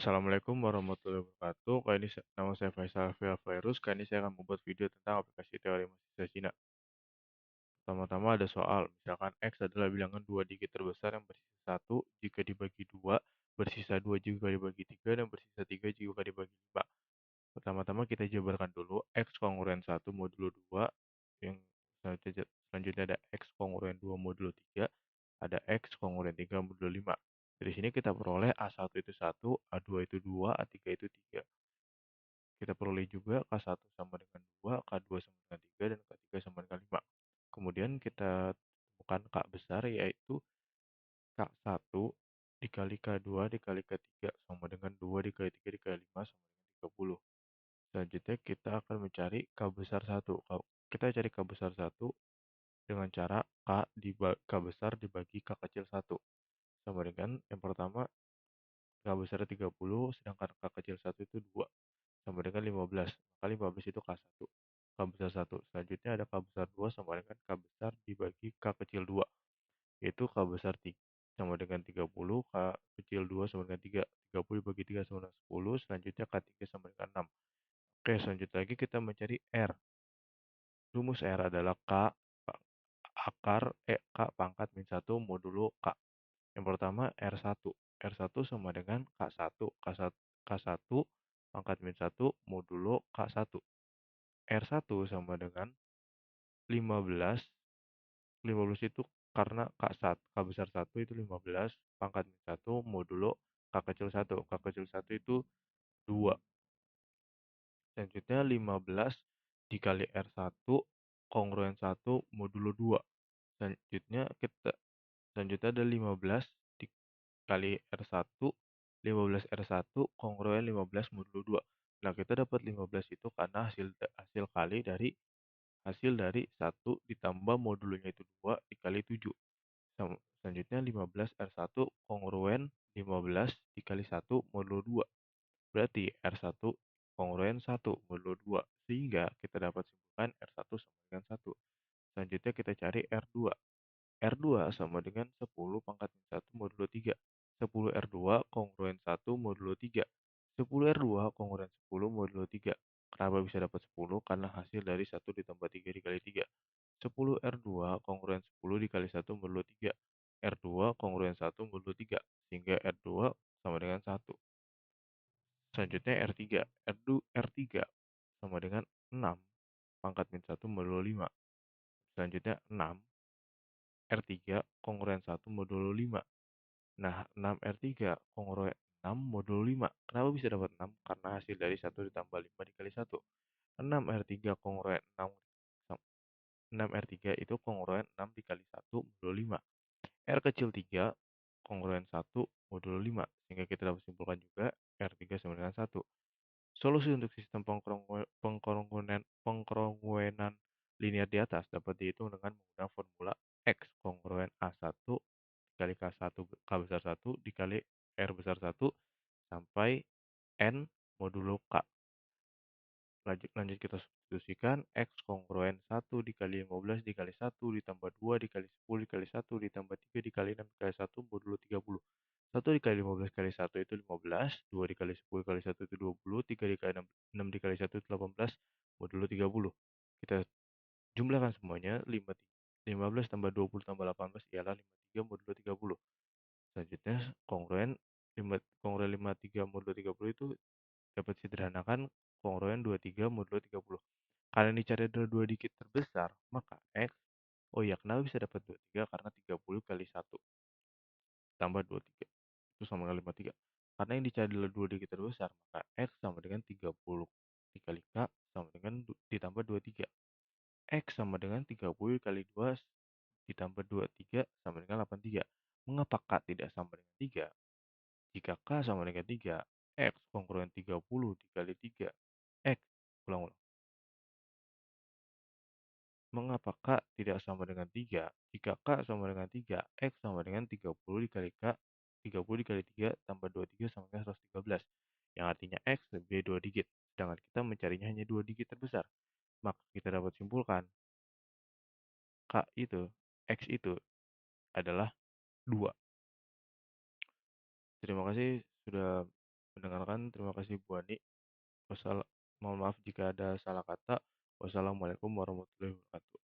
Assalamualaikum warahmatullahi wabarakatuh. Kali ini nama saya Faisal Virus. Kali ini saya akan membuat video tentang aplikasi teori matrisis Cina. Pertama-tama ada soal, misalkan X adalah bilangan dua digit terbesar yang bersisa 1 jika dibagi 2, bersisa 2 jika dibagi 3, dan bersisa 3 jika dibagi 5. Pertama-tama kita jabarkan dulu X kongruen 1 modulo 2, yang selanjutnya ada X kongruen 2 modulo 3, ada X kongruen 3 modulo 5. Dari sini kita peroleh A1 itu 1, A2 itu 2, A3 itu 3. Kita peroleh juga K1 sama dengan 2, K2 sama dengan 3, dan K3 sama dengan 5. Kemudian kita temukan K besar, yaitu K1 dikali K2 dikali K3 sama dengan 2 dikali 3 dikali 5 sama dengan 30. Selanjutnya kita akan mencari K besar 1. Kita cari K besar 1 dengan cara K besar dibagi K kecil 1. Sama dengan yang pertama K besar 30, sedangkan K kecil 1 itu 2. Sama dengan 15. Maka 15 itu K1. K besar 1. Selanjutnya ada K besar 2 sama dengan K besar dibagi K kecil 2. Yaitu K besar 3 sama dengan 30, K kecil 2 sama dengan 3. 30 dibagi 3 sama dengan 10. Selanjutnya K3 sama dengan 6. Oke, selanjutnya lagi kita mencari R. Rumus R adalah K pangkat min 1 modulo K. Yang pertama R1. R1 sama dengan K1. K1 pangkat min 1 modulo K1. R1 sama dengan 15. 15 itu karena K besar 1 itu 15 pangkat min 1 modulo K kecil 1. K kecil 1 itu 2. Selanjutnya 15 dikali R1 kongruen 1 modulo 2. Selanjutnya ada 15 dikali R1, 15 R1 kongruen 15 modulo 2. Nah, kita dapat 15 itu karena hasil kali dari hasil dari 1 ditambah modulnya itu 2 dikali 7. Selanjutnya 15 R1 kongruen 15 dikali 1 modulo 2. Berarti R1 kongruen 1 modulo 2. Sehingga kita dapat simpulkan R1 sama dengan 1. Selanjutnya kita cari R2. R2 sama dengan 10 pangkat min 1 modulo 3. 10 R2 kongruen 1 modulo 3. 10 R2 kongruen 10 modulo 3. Kenapa bisa dapat 10? Karena hasil dari 1 ditambah 3 dikali 3. 10 R2 kongruen 10 dikali 1 modulo 3. R2 kongruen 1 modulo 3. Sehingga R2 sama dengan 1. Selanjutnya R3. R3 sama dengan 6 pangkat min 1 modulo 5. Selanjutnya 6 R3 kongruen 1 modulo 5. Nah, 6 R3 kongruen 6 modulo 5. Kenapa bisa dapat 6? Karena hasil dari 1 ditambah 5 dikali 1. 6 R3 kongruen 6 R3 itu kongruen 6 dikali 1 modulo 5. R kecil 3 kongruen 1 modulo 5. Sehingga kita dapat simpulkan juga R3 sama dengan 1. Solusi untuk sistem pengkongruenan linear di atas dapat dihitung dengan menggunakan formula X kongruen A1 dikali K besar 1 dikali R besar 1 sampai N modulo K. Lanjut kita substitusikan X kongruen 1 dikali 15 dikali 1 ditambah 2 dikali 10 dikali 1 ditambah 3 dikali 6 dikali 1 modulo 30. 1 dikali 15 kali 1 itu 15, 2 dikali 10 kali 1 itu 20, 3 dikali 6 dikali 1 itu 18 modulo 30. Kita jumlahkan semuanya, 15 tambah 20 tambah 18 ialah 53 modulo 30. Selanjutnya kongruen 53 modulo 30 itu dapat disederhanakan kongruen 23 modulo 30. Karena dicari adalah 2 digit terbesar, maka X, oh iya, kenapa bisa dapat 23? Karena 30 kali 1 tambah 23 itu sama dengan 53. Karena yang dicari adalah 2 digit terbesar, maka X sama dengan 30 dikali K sama dengan ditambah 23. X sama dengan 30 kali 2 ditambah 23 sama dengan 83. Mengapa K tidak sama dengan 3? Jika K sama dengan 3, X kongruen 30 dikali 3. X, ulang-ulang. Mengapa K tidak sama dengan 3? Jika K sama dengan 3, X sama dengan 30 dikali K, 30 dikali 3 tambah 23 sama dengan 113. Yang artinya X lebih dari 2 digit. Sedangkan kita mencarinya hanya 2 digit terbesar. Maka kita dapat simpulkan X itu adalah 2. Terima kasih sudah mendengarkan. Terima kasih Bu Ani. Mohon maaf jika ada salah kata. Wassalamualaikum warahmatullahi wabarakatuh.